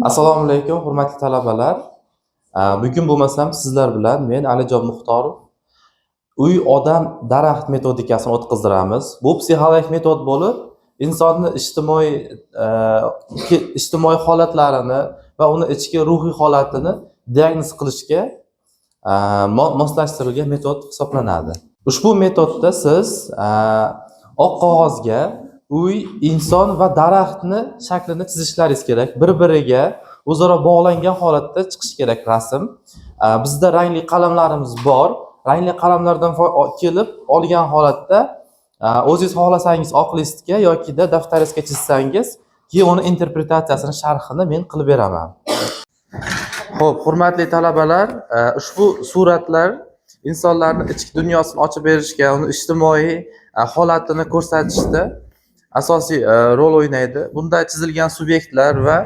Assalomu alaykum, hurmatli talabalar. Bugun bo'lmasam sizlar bilan men Alijon Muxtorov uy, odam, daraxt metodikasini o'tkazdiramiz. Bu psixologik metod bo'lib, insonni ijtimoiy holatlarini va uni ichki ruhiy holatini diagnoz qilishga moslashtirilgan metod hisoblanadi. Ushbu metodda siz oq qog'ozga uy, inson va daraxtni shaklini chizishlaringiz kerak. Bir-biriga o'zaro bog'langan holatda chiqishi kerak rasm. Bizda rangli qalamlarimiz bor. Rangli qalamlardan kelib olgan holatda o'zingiz xohlasangiz oq listga yokida daftaringizga chizsangiz, keyin uni interpretatsiyasini, sharhini men qilib beraman. Xo'p, hurmatli talabalar, ushbu suratlar insonlarning ichki dunyosini ochib berishga, uni ijtimoiy holatini ko'rsatishda asosiy rol o'ynaydi. Bunda chizilgan subyektlar va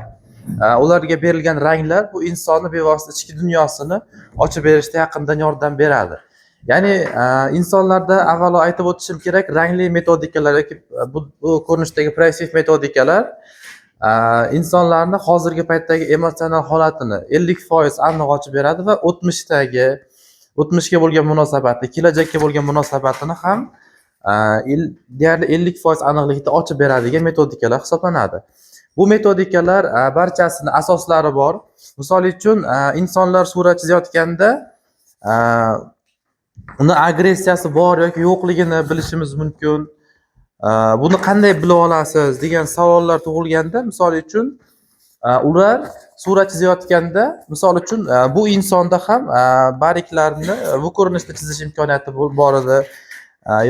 ularga berilgan ranglar bu insonni bevosita ichki dunyosini ochib berishda yaqindan yordam beradi. Ya'ni insonlarda avvalo aytib o'tishim kerak, rangli metodikalar yoki bu ko'rinishdagi proyektiv metodikalar insonlarni hozirgi paytdagi emotsional holatini 50% aniq ochib beradi va o'tmishga bo'lgan munosabatni, kelajakka bo'lgan munosabatini ham deyarli 50% aniqlikda ochib beradigan metodikalar hisoblanadi. Bu metodikalar barchasini asoslari bor. Misol uchun insonlar surat chizayotganda uni agressiyasi bor yoki yo'qligini bilishimiz mumkin. Buni qanday bilib olasiz degan savollar tug'ilganda, misol uchun ular surat chizayotganda, misol uchun bu insonda ham barglarni bu ko'rinishda chizish imkoniyati bor edi.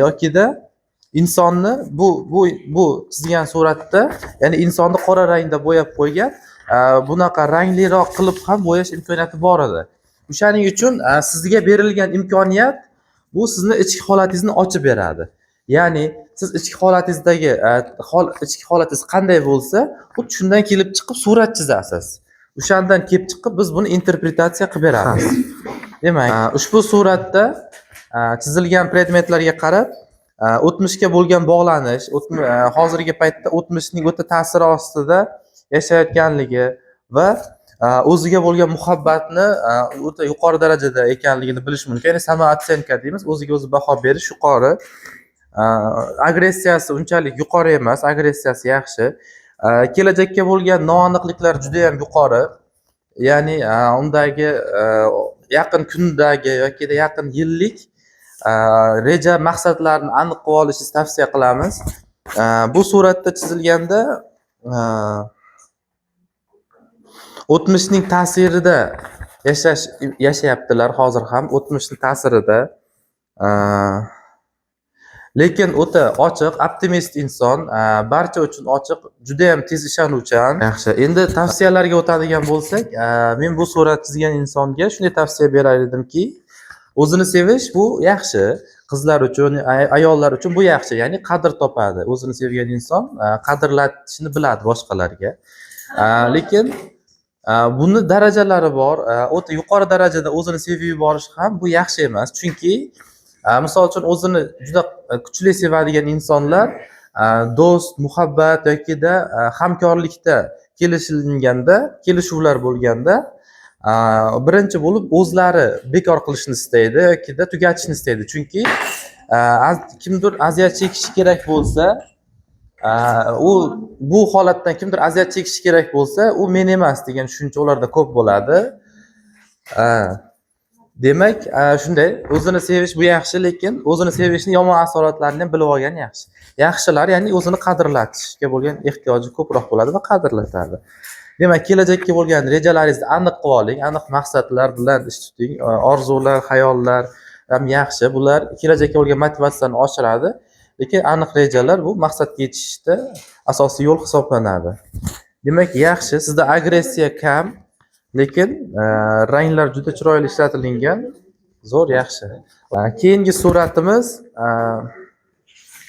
Yokida insonni bu chizgan suratda, ya'ni insonni qora rangda bo'yab qo'ygan, bunaqa rangliroq qilib ham bo'yash imkoniyati bor edi. O'shaning uchun sizga berilgan imkoniyat bu sizni ichki holatingizni ochib beradi. Ya'ni siz ichki holatingizdagi ichki holatingiz qanday bo'lsa, xuddi shundan kelib chiqib surat chizasiz. O'shandan kelib chiqib biz buni interpretatsiya qilib beramiz. Demak, ushbu suratda chizilgan predmetlarga qarab, o'tmishga bo'lgan bog'lanish, hozirgi paytda o'tmishning o'ta ta'siri ostida yashayotganligi va o'ziga bo'lgan muhabbatni o'ta yuqori darajada ekanligini bilish mumkin. Ya'ni samootenka deymiz, o'ziga o'zi baho berish yuqori. Agressiyasi unchalik yuqori emas, agressiyasi yaxshi. Kelajakka bo'lgan noaniqliklar juda ham yuqori. Ya'ni undagi yaqin kundagi yoki yaqin yillik reja, maqsadlarni aniq qilib olishingizni tavsiya qilamiz. Bu suratda chizilganda o'tmishning ta'sirida yashayaptilar hozir ham, o'tmishning ta'sirida. Lekin o'ta ochiq, optimist inson, barcha uchun ochiq, juda ham tez ishonuvchan. Yaxshi. Endi tavsiyalarga o'tadigan bo'lsak, men bu surat chizgan insonga shunday tavsiya berar edimki, o'zini sevish bu yaxshi. Qizlar uchun, ayollar uchun bu yaxshi. Ya'ni qadr topadi. O'zini sevgan inson qadrlatishni biladi boshqalarga. Lekin buni darajalari bor. O'ta yuqori darajada o'zini sevib yuborish ham bu yaxshi emas. Chunki misol uchun o'zini juda kuchli sevadigan insonlar do'st, muhabbat yokida hamkorlikda kelishuvlar bo'lganda birinchi bo'lib o'zlari bekor qilishni istaydi yokida tugatishni istaydi. Chunki kimdir aziyat chekishi kerak bo'lsa, bu holatdan kimdir aziyat chekishi kerak bo'lsa, u men emas degan tushuncha ularda ko'p bo'ladi. Demak, shunday, o'zini sevish bu yaxshi, lekin o'zini sevishni yomon asoratlarini ham bilib olgan yaxshi. Yaxshilar, ya'ni o'zini qadrlatishga bo'lgan ehtiyoji ko'proq bo'ladi va qadrlatadi. Demak, kelajakka bo'lgan rejalaringizni aniq qilib oling, aniq maqsadlar bilan ish tuting. Orzular, xayollar ham yaxshi. Bular kelajakka bo'lgan motivatsiyani oshiradi, lekin aniq rejalar bu maqsadga yetishishda asosiy yo'l hisoblanadi. Demak, yaxshi, sizda agressiya kam, lekin ranglar juda chiroyli ishlatilingan. Zo'r, yaxshi. Keyingi suratimiz,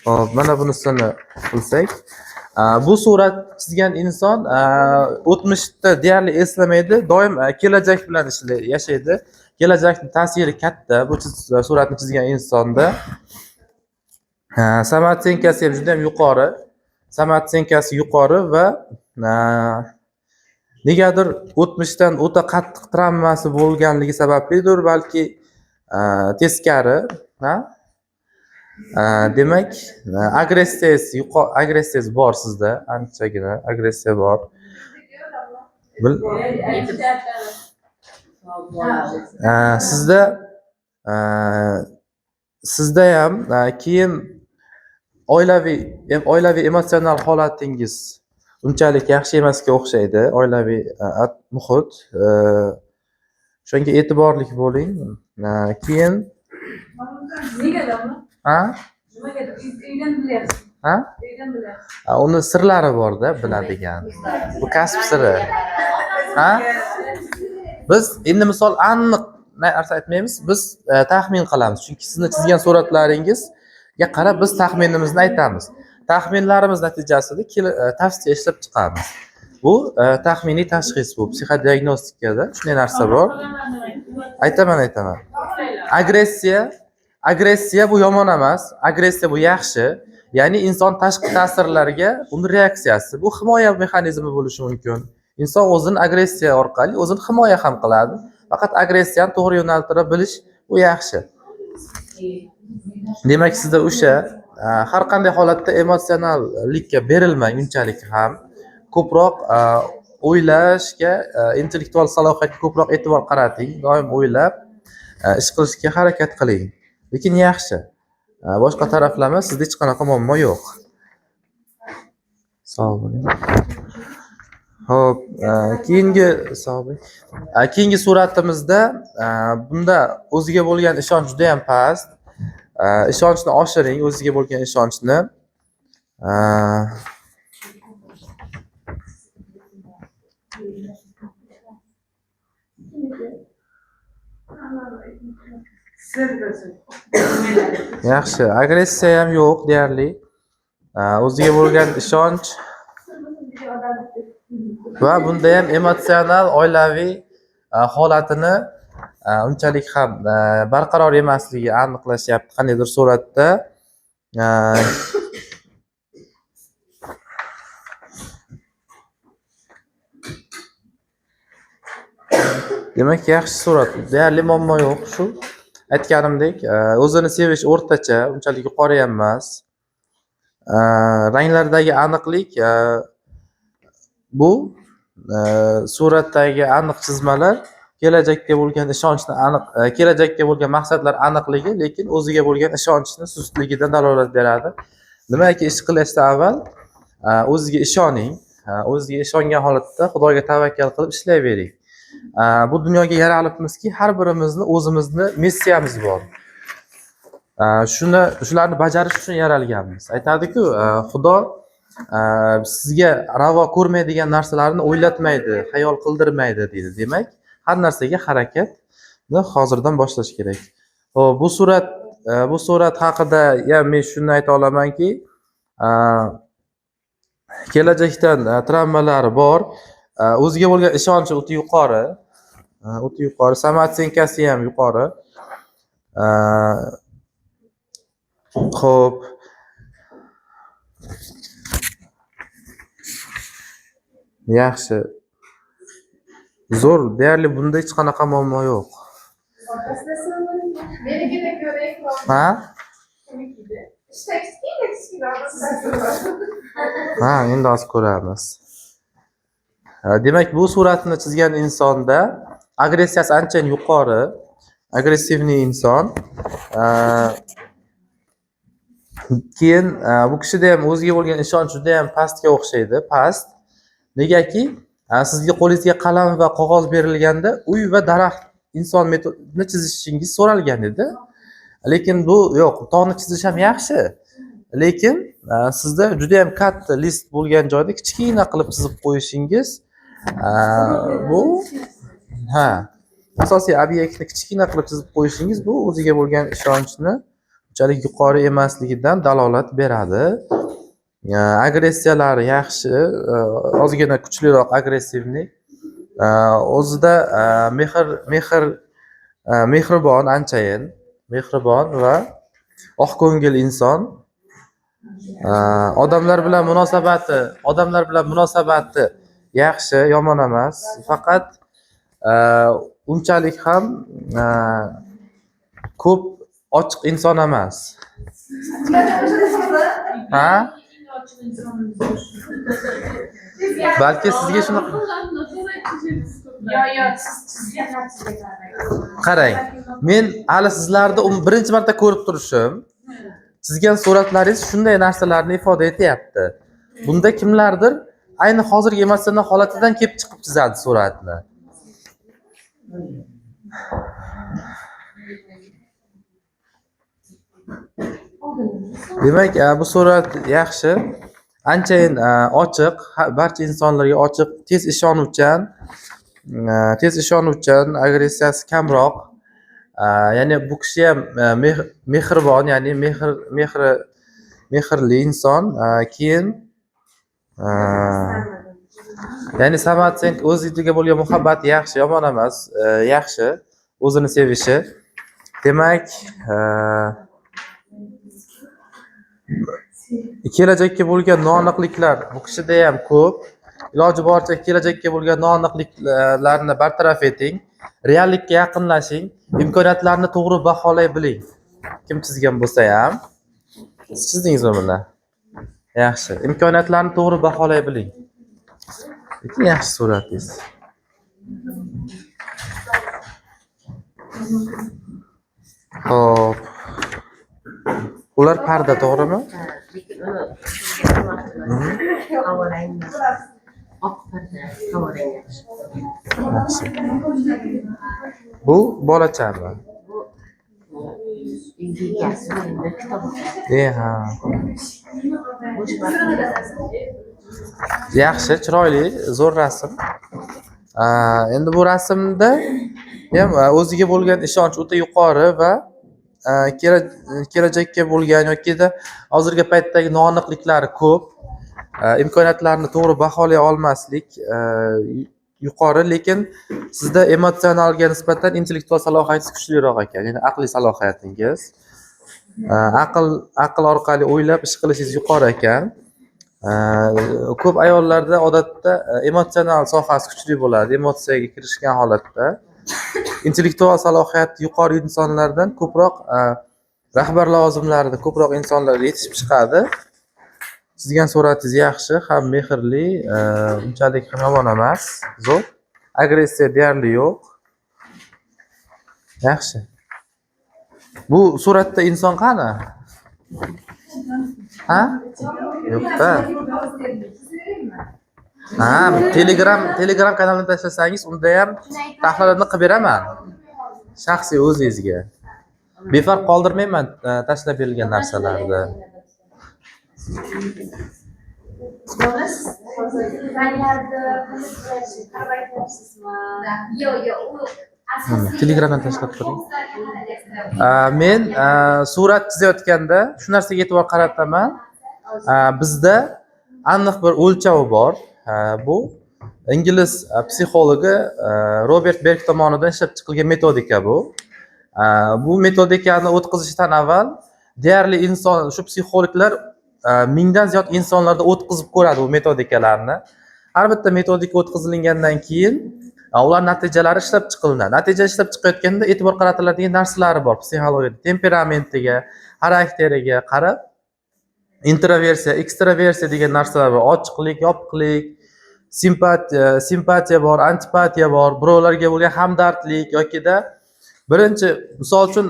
hop, mana bunisini qilsak, bu surat chizgan inson o'tmishda deyarli eslamaydi, doim kelajak bilan yashaydi. Kelajakning ta'siri katta bu suratni chizgan insonda. Samootenkasi ham juda ham yuqori. Samootenkasi yuqori va negadir o'tmishdan o'ta qattiq travmasi bo'lganligi sabablidir, balki teskari, ha? Demak, agressiyasi bor sizda, anchagina agressiya bor. Sizda sizda ham keyin oilaviy emotsional holatingiz unchalik yaxshi emasga o'xshaydi, oilaviy muhit. Shunga e'tiborli bo'ling. Keyin uni sirlari borda, biladigan. Bu kasb siri. Biz endi misol aniq narsa aytmaymiz, biz taxmin qilamiz. Chunki sizni chizgan suratlaringizga qarab biz taxminimizni aytamiz. Taxminlarimiz natijasida tavsiya ishlab chiqamiz. Bu taxminiy tashxis, bu psixodiagnostikada shunday narsa bor. Aytaman. Agressiya bu yomon emas, agressiya bu yaxshi. Ya'ni inson tashqi ta'sirlarga uni reaksiyasi. Bu himoya mexanizmi bo'lishi mumkin. Inson o'zini agressiya orqali o'zini himoya ham qiladi. Faqat agressiyani to'g'ri yo'naltira bilish bu yaxshi. Demak, sizda o'sha har qanday holatda emotsionallikka berilmang unchalik ham. Ko'proq o'ylashga, intellektual salohiyatga ko'proq e'tibor qarating. Doim o'ylab ish qilishga harakat qiling. Lekin yaxshi. Boshqa taraflama, sizda hech qanaqa muammo yo'q. Sog' bo'ling. Xo'p, keyingi suratimizda bunda o'ziga bo'lgan ishonch juda ham past. Ishonchni oshiring, o'ziga bo'lgan ishonchni. Yaxshi, agressiya ham yo'q deyarli. O'ziga bo'lgan ishonch va bunda ham emotsional oilaviy holatini unchalik ham barqaror emasligi aniqlashyapti qandaydir suratda. Demak, yaxshi surat. Deyarli muammo yo'q. Shu aytganimdek, o'zini sevish o'rtacha, unchalik yuqori ham emas. Ranglardagi aniqlik bu suratdagi aniq chizmalar kelajakka bo'lgan ishonchni kelajakka bo'lgan maqsadlar aniqligi, lekin o'ziga bo'lgan ishonchni sustligidan dalolat beradi. Nimaiki ish qilishdan avval o'ziga ishoning. O'ziga ishongan holatda Xudoga tavakkal qilib ishlayvering. Bu dunyoga yaralibmizki, har birimizni o'zimizni missiyamiz bor. Shularni bajarish uchun yaralganmiz. Aytadi-ku, Xudo sizga ravo ko'rmaydigan narsalarni o'ylatmaydi, xayol qildirmaydi deydi. Demak, har narsaga harakatni hozirdan boshlash kerak. Xo'p, bu surat haqida ham men shuni ayta olamanki, kelajakdan travmalari bor. O'ziga bo'lgan ishonchi o'ta yuqori. Samotsenkasi ham yuqori. Xo'p. Yaxshi. Zo'r, deyarli bunda hech qanaqa muammo yo'q. Ha? Endi hozir ko'ramiz. Demak, bu suratni chizgan insonda agressiyasi ancha yuqori, agressivniy inson. Keyin bu kishida ham o'ziga bo'lgan ishonch juda ham pastga o'xshaydi, past. Negaki, sizga qo'lingizga qalam va qog'oz berilganda uy va daraxt inson metodini chizishingiz so'ralgan edi. Lekin bu yo'q, tog'ni chizish ham yaxshi. Lekin sizda juda ham katta list bo'lgan joyda kichkina qilib chizib qo'yishingiz bu asosiy obyektni kichkina qilib chizib qo'yishingiz bu o'ziga bo'lgan ishonchni unchalik yuqori emasligidan dalolat beradi. Agressiyalari yaxshi, ozgina kuchliroq agressivni. O'zida mehribon, anchayin mehribon va oqko'ngil inson. Odamlar bilan munosabati yaxshi, yomon emas. Faqat unchalik ham ko'p ochiq inson emas. Ha? Balki sizga shunaqa qarang. Men hali sizlarni birinchi marta ko'rib turishim, chizgan suratlaringiz shunday narsalarni ifoda etyapti. Bunda kimlardir ayni hozirgi emotsional holatidan kelib chiqib chizadi suratni. Demak, bu surat yaxshi, anchayin ochiq, barcha insonlarga ochiq, tez ishonuvchan, agressiyasi kamroq. Ya'ni bu kishi ham mehribon, ya'ni mehrli inson. Keyin ya'ni Samatsenk o'ziga bo'lgan muhabbati yaxshi, yomon emas, yaxshi, o'zini sevishi. Demak, kelajakka bo'lgan noaniqliklar bu kishida ham ko'p. Iloji boricha kelajakka bo'lgan noaniqliklarni bartaraf eting, reallikka yaqinlashing, imkoniyatlarni to'g'ri baholay biling. Kim chizgan bo'lsa ham, siz chizdingizmi buni? Yaxshi, imkoniyatlarni to'g'ri baholay biling. Yaxshi suratingiz. Xo'p. Ular parda, to'g'rimi? Bu bolachami? Ha. Yaxshi, chiroyli, zo'r rasm. Endi bu rasmda ham o'ziga bo'lgan ishonch o'ta yuqori va kelajakka bo'lgan yokida hozirgi paytdagi noaniqliklari ko'p. Imkoniyatlarni to'g'ri baholay olmaslik yuqori, lekin sizda emotsionalga nisbatan intellektual salohiyatingiz kuchliroq ekan, ya'ni aqliy salohiyatingiz. Aql orqali o'ylab ish qilishingiz yuqori ekan. Ko'p ayollarda odatda emotsional sohasi kuchli bo'ladi, emotsiyaga kirishgan holatda. Intellektual salohiyati yuqori insonlardan ko'proq rahbar lavozimlarida ko'proq insonlar yetishib chiqadi. Chizgan suratingiz yaxshi, ham mehrli, unchalik ham yomon emas, zo'r. Agressiya deyarli yo'q. Yaxshi. Bu suratda inson qani? Ha? Yo'q-da. Telegram kanalini tashlasangiz, unda ham tahlilni qilib beraman. Shaxsiy o'zingizga. Befarq qoldirmayman tashlab berilgan narsalarni. Telegramdan tashlab turing. Men surat chizayotganda shu narsaga e'tibor qarataman. Bizda aniq bir o'lchov bor. Bu ingliz psixologi Robert Berg tomonidan ishlab chiqilgan metodika bu. Bu metodikani o'tkazishdan avval deyarli inson, shu psixologlar mingdan ziyod insonlarda o'tkazib ko'radi bu metodikalarni. Har bitta metodika o'tkazilgandan keyin ular natijalari ishlab chiqiladi. Natija ishlab chiqayotganda e'tibor qaratiladigan narsalari bor. Psixologiyada temperamentiga, xarakteriga qarab introversiya, ekstraversiya degan narsalar bor. Ochiqlik, yopiqlik, simpatiya bor, antipatiya bor. Birovlarga bo'lgan hamdardlik yokida birinchi, misol uchun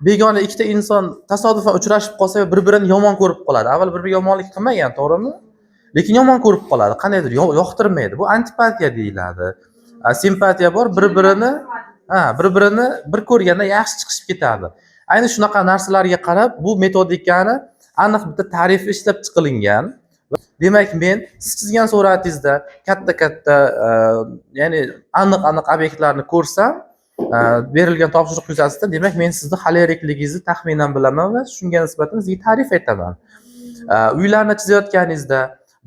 begona ikkita inson tasodifan uchrashib qolsa bir-birini yomon ko'rib qoladi. Avval bir-biriga yomonlik qilmagan, to'g'rimi? Lekin yomon ko'rib qoladi. Qandaydir yoqtirmaydi. Bu antipatiya deyiladi. Simpatiya bor, bir-birini bir ko'rganda yaxshi chiqishib ketadi. Ayni shunaqa narsalarga qarab bu metodikani aniq bitta ta'rifi ishlab chiqilgan. Demak, men siz chizgan suratingizda katta ya'ni aniq obyektlarni ko'rsam, berilgan topshiriq yuzasidan, demak, men sizni xolerikligingizni taxminan bilaman va shunga nisbatan sizga ta'rif etaman. Uylarni chizayotganingizda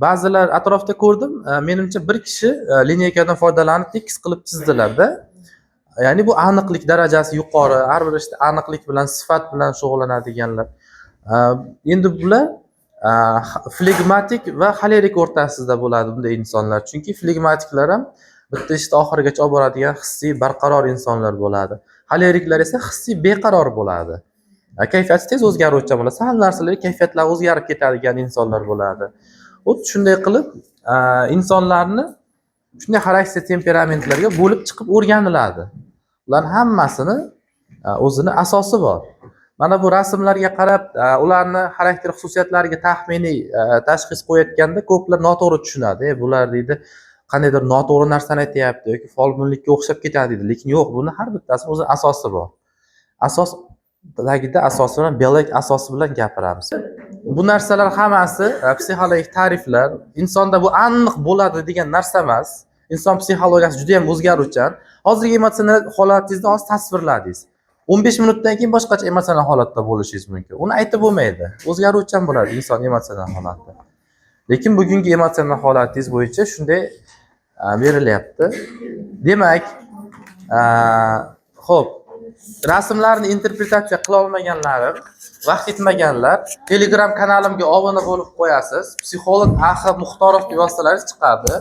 ba'zilar atrofda ko'rdim, menimcha bir kishi lineykadan foydalanib tekis qilib chizdilarda. Ya'ni bu aniqlik darajasi yuqori, har bir ishda aniqlik bilan, sifat bilan shug'ullanadiganlar. Endi bular flegmatik va xolerik o'rtasida bo'ladi bunday insonlar. Chunki flegmatiklar ham bitta ishni oxirigacha olib boradigan hissiy barqaror insonlar bo'ladi. Xoleriklar esa hissiy beqaror bo'ladi. Kayfiyati tez o'zgaruvchan bo'ladi. Sal narsalarga kayfiyatlari o'zgarib ketadigan insonlar bo'ladi. Xuddi shunday qilib insonlarni shunday xarakter temperamentlarga bo'lib chiqib o'rganiladi. Ularning hammasini o'zini asosi bor. Mana bu rasmlarga qarab, ularni xarakter xususiyatlariga taxminiy tashxis qo'yayotganda ko'plar noto'g'ri tushunadi. Bular deydi, qandaydir noto'g'ri narsani aytyapti yoki folbinlikka o'xshab ketadi deydi. Lekin yo'q, buni har bittasini o'zini asosi bor. Asos tagida asosi bilan biologik asosi bilan gapiramiz. Bu narsalar hammasi psixologik ta'riflar. Insonda bu aniq bo'ladi degan narsa emas. Inson psixologiyasi juda ham o'zgaruvchan. Hozirgi emotsional holatingizni hozir tasvirladingiz. 15 minutdan keyin boshqacha emotsional holatda bo'lishingiz mumkin. Uni aytib bo'lmaydi. O'zgaruvchan bo'ladi inson emotsional holati. Lekin bugungi emotsional holatingiz bo'yicha shunday berilyapti. Demak, xo'p, rasmlarni interpretatsiya qila olmaganlarim, vaqt yetmaganlar Telegram kanalimga obuna bo'lib qo'yasiz. Psixolog Muxtorovning vositalaringiz chiqadi.